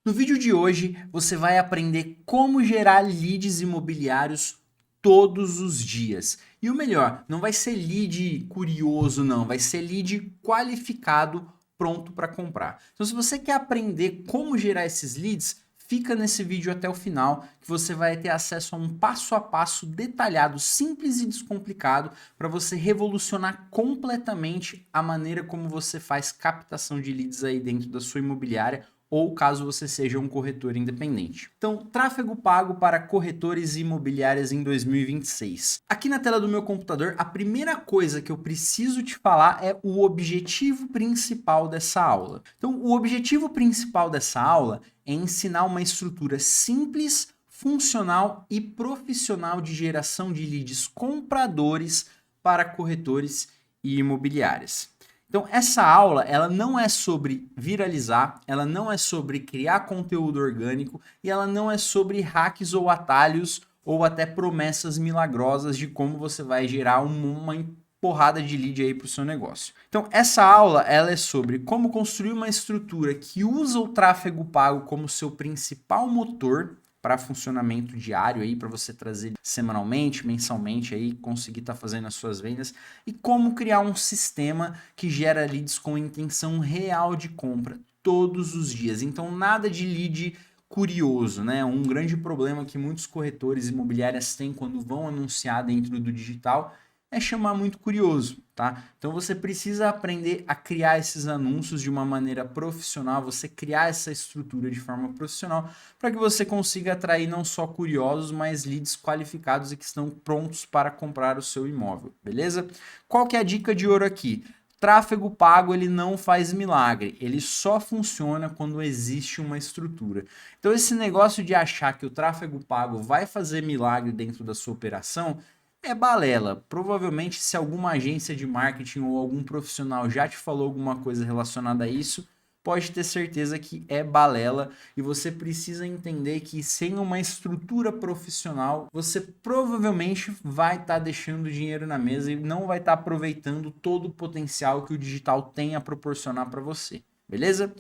No vídeo de hoje, você vai aprender como gerar leads imobiliários todos os dias. E o melhor, não vai ser lead curioso, não, vai ser lead qualificado, pronto para comprar. Então, se você quer aprender como gerar esses leads, fica nesse vídeo até o final, que você vai ter acesso a um passo a passo detalhado, simples e descomplicado, para você revolucionar completamente a maneira como você faz captação de leads aí dentro da sua imobiliária, ou caso você seja um corretor independente. Então, tráfego pago para corretores imobiliárias em 2026. Aqui na tela do meu computador, a primeira coisa que eu preciso te falar é o objetivo principal dessa aula. Então, o objetivo principal dessa aula é ensinar uma estrutura simples, funcional e profissional de geração de leads compradores para corretores e imobiliárias. Então, essa aula, ela não é sobre viralizar, ela não é sobre criar conteúdo orgânico e ela não é sobre hacks ou atalhos ou até promessas milagrosas de como você vai gerar uma porrada de lead aí para o seu negócio. Então, essa aula, ela é sobre como construir uma estrutura que usa o tráfego pago como seu principal motor para funcionamento diário aí, para você trazer semanalmente, mensalmente aí, conseguir estar fazendo as suas vendas, e como criar um sistema que gera leads com intenção real de compra todos os dias. Então, nada de lead curioso, né? Um grande problema que muitos corretores imobiliários têm quando vão anunciar dentro do digital é chamar muito curioso, tá? Então você precisa aprender a criar esses anúncios de uma maneira profissional, você criar essa estrutura de forma profissional para que você consiga atrair não só curiosos, mas leads qualificados e que estão prontos para comprar o seu imóvel, beleza? Qual que é a dica de ouro aqui? Tráfego pago, ele não faz milagre, ele só funciona quando existe uma estrutura. Então esse negócio de achar que o tráfego pago vai fazer milagre dentro da sua operação é balela. Provavelmente, se alguma agência de marketing ou algum profissional já te falou alguma coisa relacionada a isso, pode ter certeza que é balela e você precisa entender que sem uma estrutura profissional, você provavelmente vai estar deixando dinheiro na mesa e não vai estar aproveitando todo o potencial que o digital tem a proporcionar para você, beleza?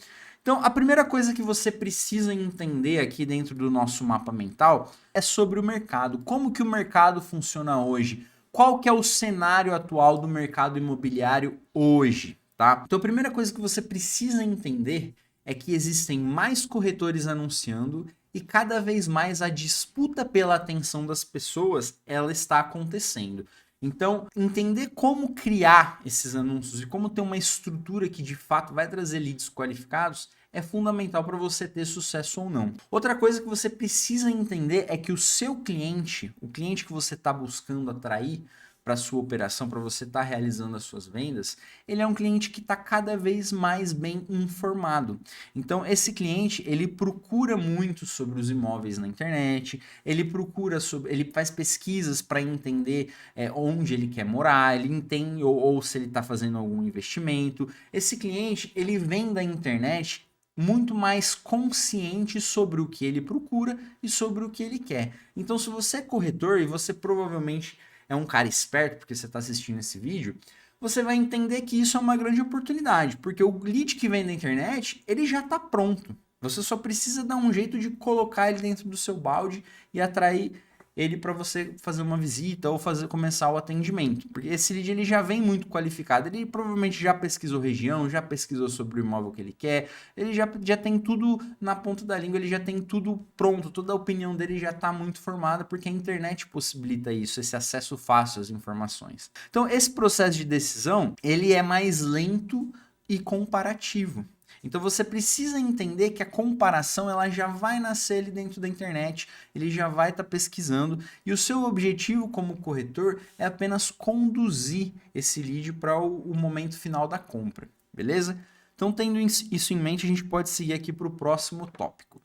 Então, a primeira coisa que você precisa entender aqui dentro do nosso mapa mental é sobre o mercado. Como que o mercado funciona hoje? Qual que é o cenário atual do mercado imobiliário hoje, tá? Então, a primeira coisa que você precisa entender é que existem mais corretores anunciando e cada vez mais a disputa pela atenção das pessoas, ela está acontecendo. Então, entender como criar esses anúncios e como ter uma estrutura que de fato vai trazer leads qualificados é fundamental para você ter sucesso ou não. Outra coisa que você precisa entender é que o seu cliente, o cliente que você está buscando atrair para sua operação, para você estar realizando as suas vendas, ele é um cliente que está cada vez mais bem informado. Então, esse cliente, ele procura muito sobre os imóveis na internet, ele procura sobre, ele faz pesquisas para entender onde ele quer morar, ele entende ou se ele está fazendo algum investimento. Esse cliente, ele vem da internet muito mais consciente sobre o que ele procura e sobre o que ele quer. Então, se você é corretor e você provavelmente é um cara esperto, porque você está assistindo esse vídeo, você vai entender que isso é uma grande oportunidade, porque o lead que vem da internet, ele já está pronto. Você só precisa dar um jeito de colocar ele dentro do seu balde e atrair ele para você fazer uma visita ou começar o atendimento. Porque esse lead ele já vem muito qualificado, ele provavelmente já pesquisou região, já pesquisou sobre o imóvel que ele quer, ele já tem tudo na ponta da língua, ele já tem tudo pronto, toda a opinião dele já está muito formada, porque a internet possibilita isso, esse acesso fácil às informações. Então, esse processo de decisão, ele é mais lento e comparativo. Então você precisa entender que a comparação ela já vai nascer ali dentro da internet, ele já vai estar pesquisando e o seu objetivo como corretor é apenas conduzir esse lead para o momento final da compra, beleza? Então tendo isso em mente a gente pode seguir aqui para o próximo tópico.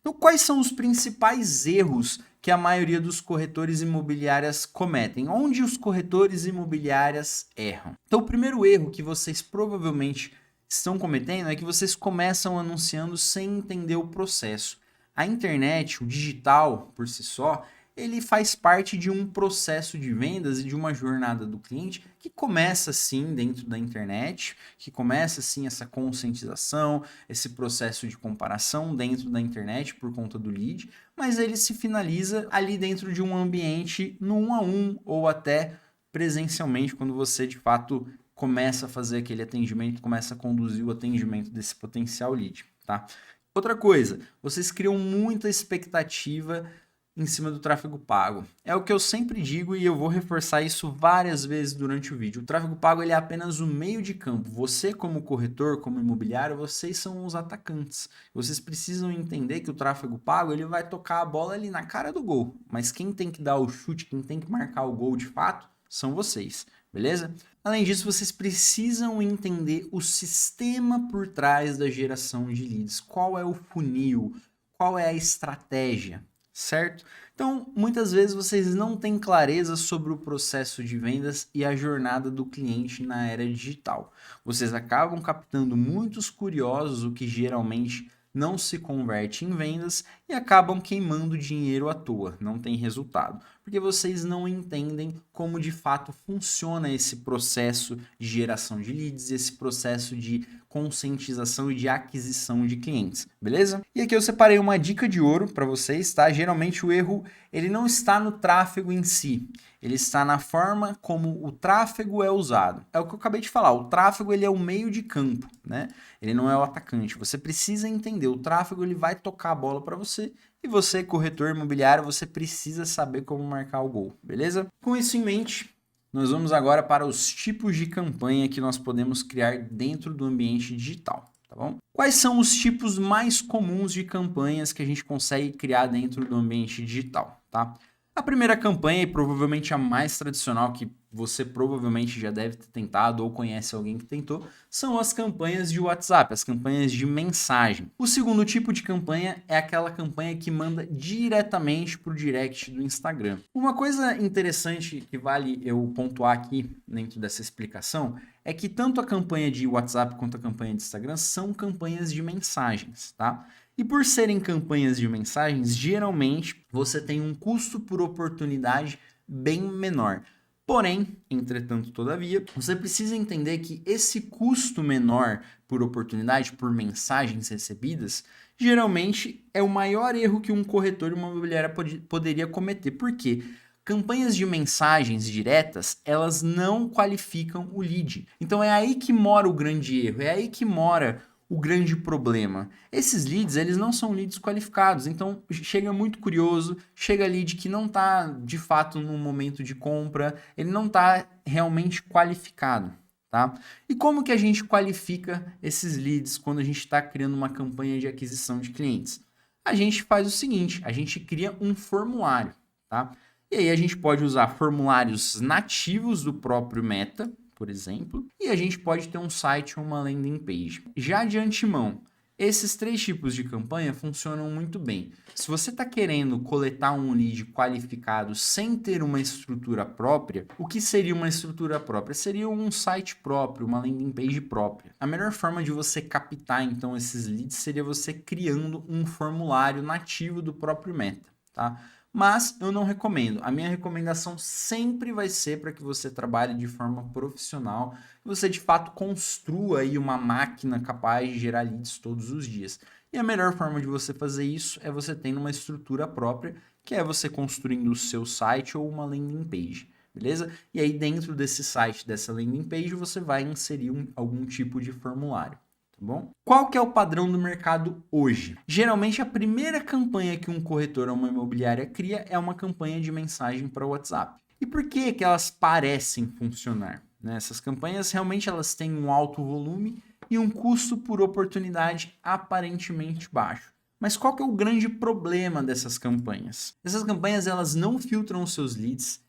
Então quais são os principais erros que a maioria dos corretores imobiliários cometem? Onde os corretores imobiliários erram? Então o primeiro erro que vocês provavelmente estão cometendo é que vocês começam anunciando sem entender o processo. A internet, o digital por si só, ele faz parte de um processo de vendas e de uma jornada do cliente que começa sim dentro da internet, que começa sim essa conscientização, esse processo de comparação dentro da internet por conta do lead, mas ele se finaliza ali dentro de um ambiente no 1 a 1 ou até presencialmente, quando você de fato começa a fazer aquele atendimento, começa a conduzir o atendimento desse potencial lead, tá? Outra coisa, vocês criam muita expectativa em cima do tráfego pago. É o que eu sempre digo e eu vou reforçar isso várias vezes durante o vídeo. O tráfego pago ele é apenas o meio de campo. Você como corretor, como imobiliário, vocês são os atacantes. Vocês precisam entender que o tráfego pago ele vai tocar a bola ali na cara do gol. Mas quem tem que dar o chute, quem tem que marcar o gol de fato, são vocês, beleza? Além disso, vocês precisam entender o sistema por trás da geração de leads. Qual é o funil? Qual é a estratégia? Certo? Então, muitas vezes vocês não têm clareza sobre o processo de vendas e a jornada do cliente na era digital. Vocês acabam captando muitos curiosos, o que geralmente não se converte em vendas e acabam queimando dinheiro à toa, não tem resultado, porque vocês não entendem como de fato funciona esse processo de geração de leads, esse processo de conscientização e de aquisição de clientes, beleza? E aqui eu separei uma dica de ouro para vocês, tá? Geralmente o erro ele não está no tráfego em si, ele está na forma como o tráfego é usado. É o que eu acabei de falar, o tráfego ele é o meio de campo, né? Ele não é o atacante. Você precisa entender, o tráfego ele vai tocar a bola para você e você, corretor imobiliário, você precisa saber como marcar o gol, beleza? Com isso em mente, nós vamos agora para os tipos de campanha que nós podemos criar dentro do ambiente digital, tá bom? Quais são os tipos mais comuns de campanhas que a gente consegue criar dentro do ambiente digital, tá? A primeira campanha, e provavelmente a mais tradicional, que você provavelmente já deve ter tentado ou conhece alguém que tentou, são as campanhas de WhatsApp, as campanhas de mensagem. O segundo tipo de campanha é aquela campanha que manda diretamente para o direct do Instagram. Uma coisa interessante que vale eu pontuar aqui dentro dessa explicação é que tanto a campanha de WhatsApp quanto a campanha de Instagram são campanhas de mensagens, tá? E por serem campanhas de mensagens, geralmente você tem um custo por oportunidade bem menor. Porém, entretanto, todavia, você precisa entender que esse custo menor por oportunidade, por mensagens recebidas, geralmente é o maior erro que um corretor imobiliário poderia cometer. Por quê? Campanhas de mensagens diretas, elas não qualificam o lead. Então é aí que mora o grande erro, é aí que mora o grande problema. Esses leads, eles não são leads qualificados, então chega muito curioso, chega lead que não está de fato no momento de compra, ele não está realmente qualificado, tá? E como que a gente qualifica esses leads quando a gente está criando uma campanha de aquisição de clientes? A gente faz o seguinte, a gente cria um formulário, tá? E aí a gente pode usar formulários nativos do próprio Meta, por exemplo, e a gente pode ter um site ou uma landing page. Já de antemão, esses três tipos de campanha funcionam muito bem. Se você está querendo coletar um lead qualificado sem ter uma estrutura própria, o que seria uma estrutura própria? Seria um site próprio, uma landing page própria. A melhor forma de você captar então esses leads seria você criando um formulário nativo do próprio Meta, tá? Mas eu não recomendo. A minha recomendação sempre vai ser para que você trabalhe de forma profissional e você de fato construa aí uma máquina capaz de gerar leads todos os dias. E a melhor forma de você fazer isso é você tendo uma estrutura própria, que é você construindo o seu site ou uma landing page, beleza? E aí dentro desse site, dessa landing page, você vai inserir algum tipo de formulário. Bom? Qual que é o padrão do mercado hoje? Geralmente a primeira campanha que um corretor ou uma imobiliária cria é uma campanha de mensagem para o WhatsApp. E por que que elas parecem funcionar? Né? Essas campanhas realmente elas têm um alto volume e um custo por oportunidade aparentemente baixo. Mas qual que é o grande problema dessas campanhas? Essas campanhas elas não filtram os seus leads,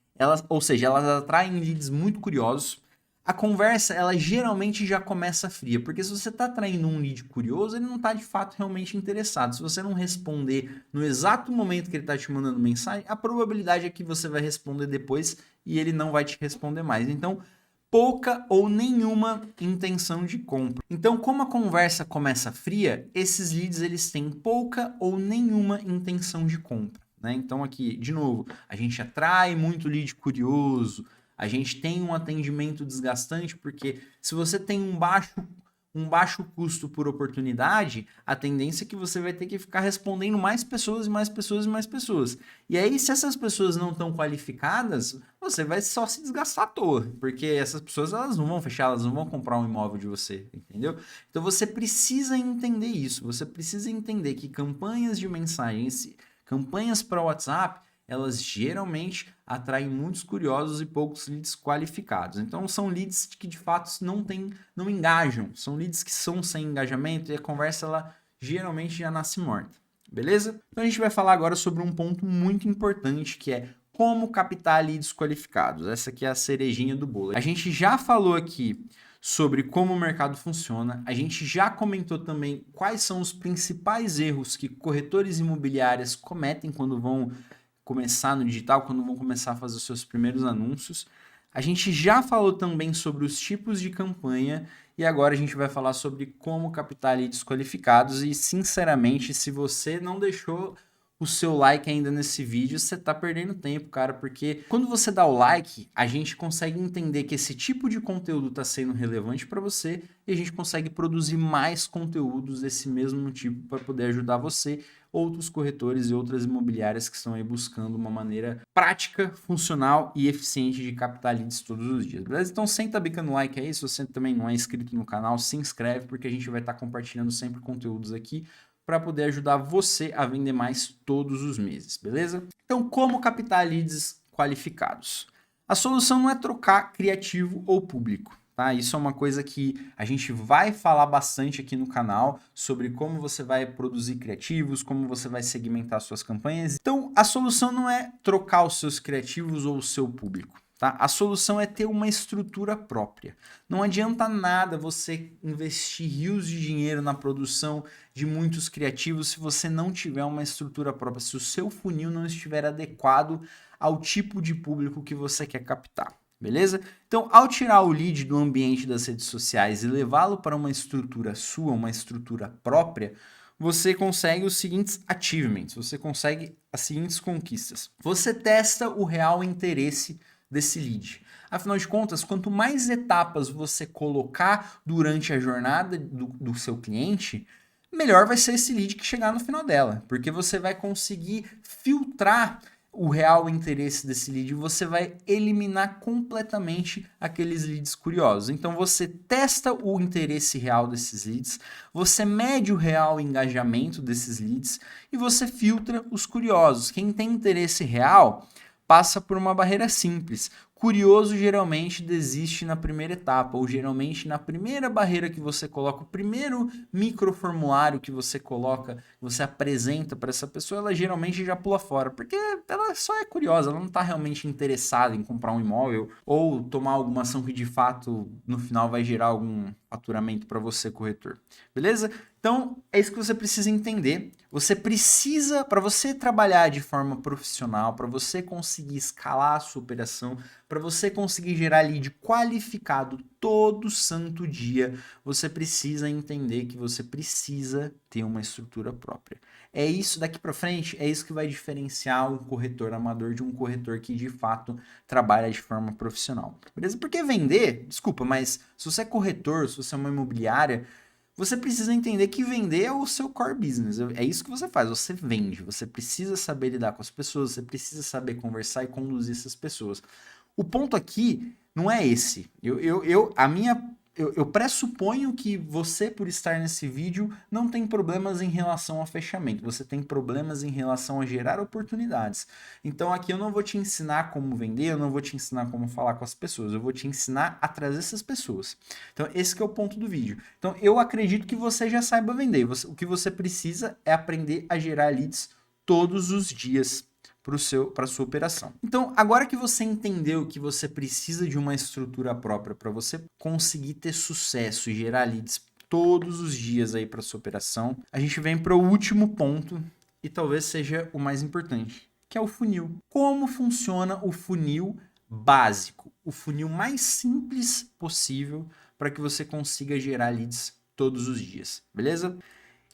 ou seja, elas atraem leads muito curiosos. A conversa, ela geralmente já começa fria, porque se você está atraindo um lead curioso, ele não está de fato realmente interessado. Se você não responder no exato momento que ele está te mandando mensagem, a probabilidade é que você vai responder depois e ele não vai te responder mais. Então, pouca ou nenhuma intenção de compra. Então, como a conversa começa fria, esses leads eles têm pouca ou nenhuma intenção de compra. né? Então aqui, de novo, a gente atrai muito lead curioso, a gente tem um atendimento desgastante, porque se você tem um baixo custo por oportunidade, a tendência é que você vai ter que ficar respondendo mais pessoas e mais pessoas e mais pessoas. E aí, se essas pessoas não estão qualificadas, você vai só se desgastar à toa, porque essas pessoas elas não vão fechar, elas não vão comprar um imóvel de você, entendeu? Então você precisa entender isso, você precisa entender que campanhas de mensagens, campanhas para WhatsApp, elas geralmente atraem muitos curiosos e poucos leads qualificados. Então são leads que de fato não engajam, são leads que são sem engajamento e a conversa ela geralmente já nasce morta. Beleza? Então a gente vai falar agora sobre um ponto muito importante que é como captar leads qualificados. Essa aqui é a cerejinha do bolo. A gente já falou aqui sobre como o mercado funciona. A gente já comentou também quais são os principais erros que corretores imobiliários cometem quando vão começar no digital, quando vão começar a fazer os seus primeiros anúncios. A gente já falou também sobre os tipos de campanha e agora a gente vai falar sobre como captar leads qualificados e, sinceramente, se você não deixou o seu like ainda nesse vídeo, você tá perdendo tempo, cara, porque quando você dá o like, a gente consegue entender que esse tipo de conteúdo está sendo relevante para você e a gente consegue produzir mais conteúdos desse mesmo tipo para poder ajudar você, outros corretores e outras imobiliárias que estão aí buscando uma maneira prática, funcional e eficiente de captar leads todos os dias, beleza? Então senta a bica no like aí, se você também não é inscrito no canal, se inscreve porque a gente vai estar compartilhando sempre conteúdos aqui para poder ajudar você a vender mais todos os meses, beleza? Então, como captar leads qualificados? A solução não é trocar criativo ou público, tá? Isso é uma coisa que a gente vai falar bastante aqui no canal sobre como você vai produzir criativos, como você vai segmentar suas campanhas. Então, a solução não é trocar os seus criativos ou o seu público. Tá? A solução é ter uma estrutura própria. Não adianta nada você investir rios de dinheiro na produção de muitos criativos se você não tiver uma estrutura própria, se o seu funil não estiver adequado ao tipo de público que você quer captar. Beleza? Então, ao tirar o lead do ambiente das redes sociais e levá-lo para uma estrutura sua, uma estrutura própria, você consegue os seguintes achievements, você consegue as seguintes conquistas. Você testa o real interesse desse lead. Afinal de contas, quanto mais etapas você colocar durante a jornada do seu cliente, melhor vai ser esse lead que chegar no final dela, porque você vai conseguir filtrar o real interesse desse lead e você vai eliminar completamente aqueles leads curiosos. Então você testa o interesse real desses leads, você mede o real engajamento desses leads e você filtra os curiosos. Quem tem interesse real passa por uma barreira simples. Curioso geralmente desiste na primeira etapa, ou geralmente na primeira barreira que você coloca, o primeiro microformulário que você coloca, você apresenta para essa pessoa, ela geralmente já pula fora, porque ela só é curiosa, ela não está realmente interessada em comprar um imóvel ou tomar alguma ação que de fato no final vai gerar algum faturamento para você, corretor. Beleza? Então, é isso que você precisa entender. Você precisa, para você trabalhar de forma profissional, para você conseguir escalar a sua operação, para você conseguir gerar lead qualificado todo santo dia, você precisa entender que você precisa ter uma estrutura própria. É isso daqui para frente, é isso que vai diferenciar um corretor amador de um corretor que de fato trabalha de forma profissional. Beleza? Porque vender, desculpa, mas se você é corretor, se você é uma imobiliária, você precisa entender que vender é o seu core business. É isso que você faz, você vende. Você precisa saber lidar com as pessoas, você precisa saber conversar e conduzir essas pessoas. O ponto aqui não é esse. Eu pressuponho que você, por estar nesse vídeo, não tem problemas em relação a fechamento. Você tem problemas em relação a gerar oportunidades. Então aqui eu não vou te ensinar como vender, eu não vou te ensinar como falar com as pessoas. Eu vou te ensinar a trazer essas pessoas. Então esse que é o ponto do vídeo. Então eu acredito que você já saiba vender. O que você precisa é aprender a gerar leads todos os dias para a sua operação. Então, agora que você entendeu que você precisa de uma estrutura própria para você conseguir ter sucesso e gerar leads todos os dias aí para sua operação, a gente vem para o último ponto e talvez seja o mais importante, que é o funil. Como funciona o funil básico, o funil mais simples possível para que você consiga gerar leads todos os dias, beleza?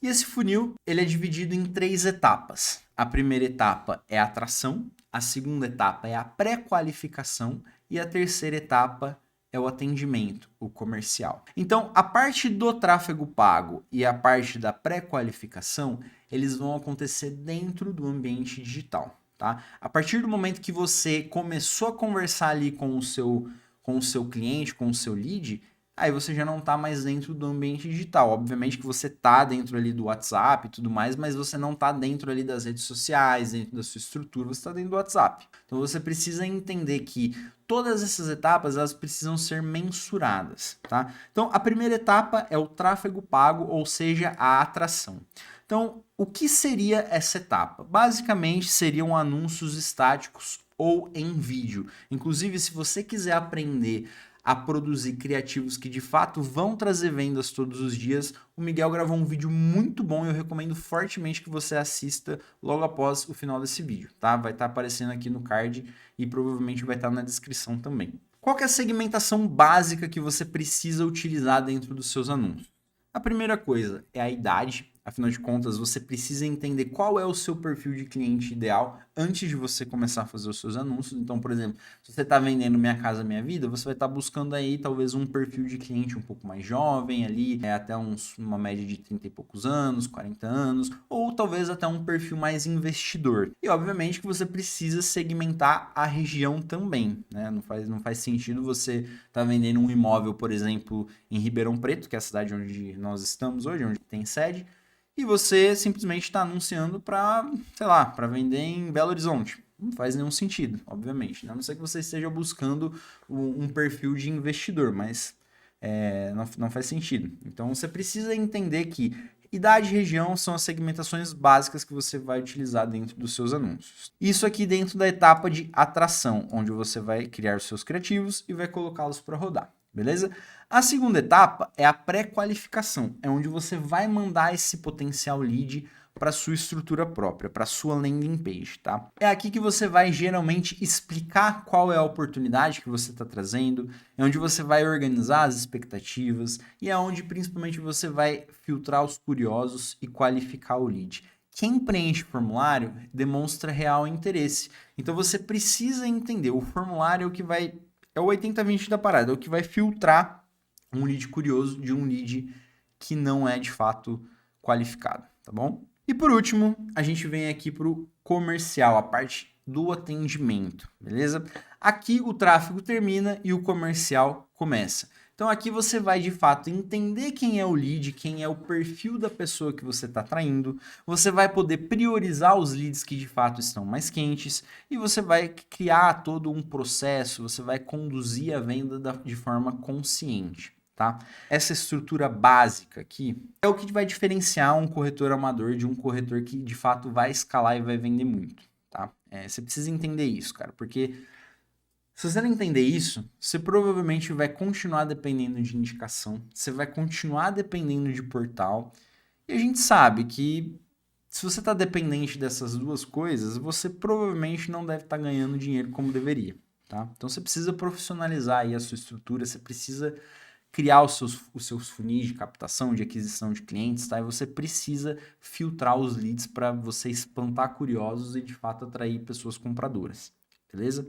E esse funil, ele é dividido em 3 etapas. a primeira etapa é a atração, a segunda etapa é a pré-qualificação e a terceira etapa é o atendimento, o comercial. Então, a parte do tráfego pago e a parte da pré-qualificação, eles vão acontecer dentro do ambiente digital, tá? A partir do momento que você começou a conversar ali com o seu cliente, com o seu lead, aí você já não está mais dentro do ambiente digital. Obviamente que você está dentro ali do WhatsApp e tudo mais, mas você não está dentro ali das redes sociais, dentro da sua estrutura, você está dentro do WhatsApp. Então você precisa entender que todas essas etapas, elas precisam ser mensuradas, tá? Então a primeira etapa é o tráfego pago, ou seja, a atração. Então, o que seria essa etapa? Basicamente, seriam anúncios estáticos ou em vídeo. Inclusive, se você quiser aprender a produzir criativos que de fato vão trazer vendas todos os dias, o Miguel gravou um vídeo muito bom e eu recomendo fortemente que você assista logo após o final desse vídeo, tá? Vai estar aparecendo aqui no card e provavelmente vai estar na descrição também. Qual que é a segmentação básica que você precisa utilizar dentro dos seus anúncios? A primeira coisa é a idade. Afinal de contas, você precisa entender qual é o seu perfil de cliente ideal antes de você começar a fazer os seus anúncios. Então, por exemplo, se você está vendendo Minha Casa Minha Vida, você vai estar buscando aí talvez um perfil de cliente um pouco mais jovem ali, até uma média de 30 e poucos anos, 40 anos, ou talvez até um perfil mais investidor. E obviamente que você precisa segmentar a região também, né? Não faz sentido você estar vendendo um imóvel, por exemplo, em Ribeirão Preto, que é a cidade onde nós estamos hoje, onde tem sede, e você simplesmente está anunciando para, sei lá, para vender em Belo Horizonte. Não faz nenhum sentido, obviamente. A não ser que você esteja buscando um perfil de investidor, mas não faz sentido. Então você precisa entender que idade e região são as segmentações básicas que você vai utilizar dentro dos seus anúncios. Isso aqui dentro da etapa de atração, onde você vai criar os seus criativos e vai colocá-los para rodar. Beleza? A segunda etapa é a pré-qualificação, é onde você vai mandar esse potencial lead para sua estrutura própria, para sua landing page, tá? É aqui que você vai geralmente explicar qual é a oportunidade que você está trazendo, é onde você vai organizar as expectativas e é onde principalmente você vai filtrar os curiosos e qualificar o lead. Quem preenche o formulário demonstra real interesse. Então você precisa entender, o formulário é o que vai... É o 80-20 da parada, é o que vai filtrar um lead curioso de um lead que não é de fato qualificado, tá bom? E por último, a gente vem aqui para o comercial, a parte do atendimento, beleza? Aqui o tráfego termina e o comercial começa. Então aqui você vai de fato entender quem é o lead, quem é o perfil da pessoa que você está atraindo, você vai poder priorizar os leads que de fato estão mais quentes e você vai criar todo um processo, você vai conduzir a venda de forma consciente. Tá? Essa estrutura básica aqui é o que vai diferenciar um corretor amador de um corretor que de fato vai escalar e vai vender muito. Tá? Você precisa entender isso, cara, porque se você não entender isso, você provavelmente vai continuar dependendo de indicação, você vai continuar dependendo de portal, e a gente sabe que se você está dependente dessas duas coisas, você provavelmente não deve estar ganhando dinheiro como deveria, tá? Então você precisa profissionalizar aí a sua estrutura, você precisa criar os seus funis de captação, de aquisição de clientes, tá? E você precisa filtrar os leads para você espantar curiosos e de fato atrair pessoas compradoras, beleza?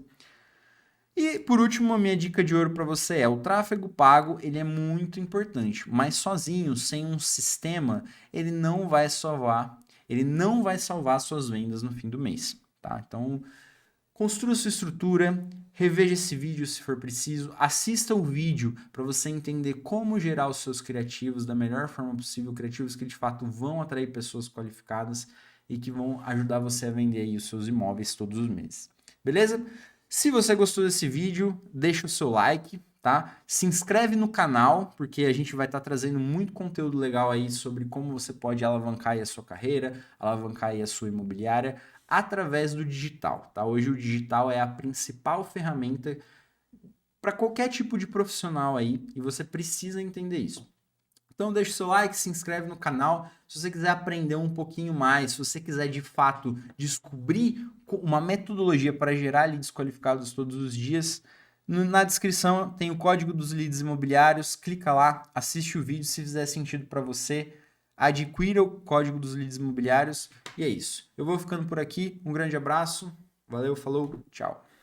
E por último, a minha dica de ouro para você é: o tráfego pago, ele é muito importante, mas sozinho, sem um sistema, ele não vai salvar suas vendas no fim do mês, tá? Então, construa sua estrutura, reveja esse vídeo se for preciso, assista o vídeo para você entender como gerar os seus criativos da melhor forma possível, criativos que de fato vão atrair pessoas qualificadas e que vão ajudar você a vender aí os seus imóveis todos os meses. Beleza? Se você gostou desse vídeo, deixa o seu like, tá? Se inscreve no canal, porque a gente vai estar trazendo muito conteúdo legal aí sobre como você pode alavancar aí a sua carreira, alavancar aí a sua imobiliária através do digital, tá? Hoje o digital é a principal ferramenta para qualquer tipo de profissional aí e você precisa entender isso. Então deixa o seu like, se inscreve no canal. Se você quiser aprender um pouquinho mais, se você quiser de fato descobrir uma metodologia para gerar leads qualificados todos os dias, na descrição tem o código dos leads imobiliários, clica lá, assiste o vídeo se fizer sentido para você. adquira o código dos leads imobiliários. E é isso. Eu vou ficando por aqui. Um grande abraço. Valeu, falou, tchau.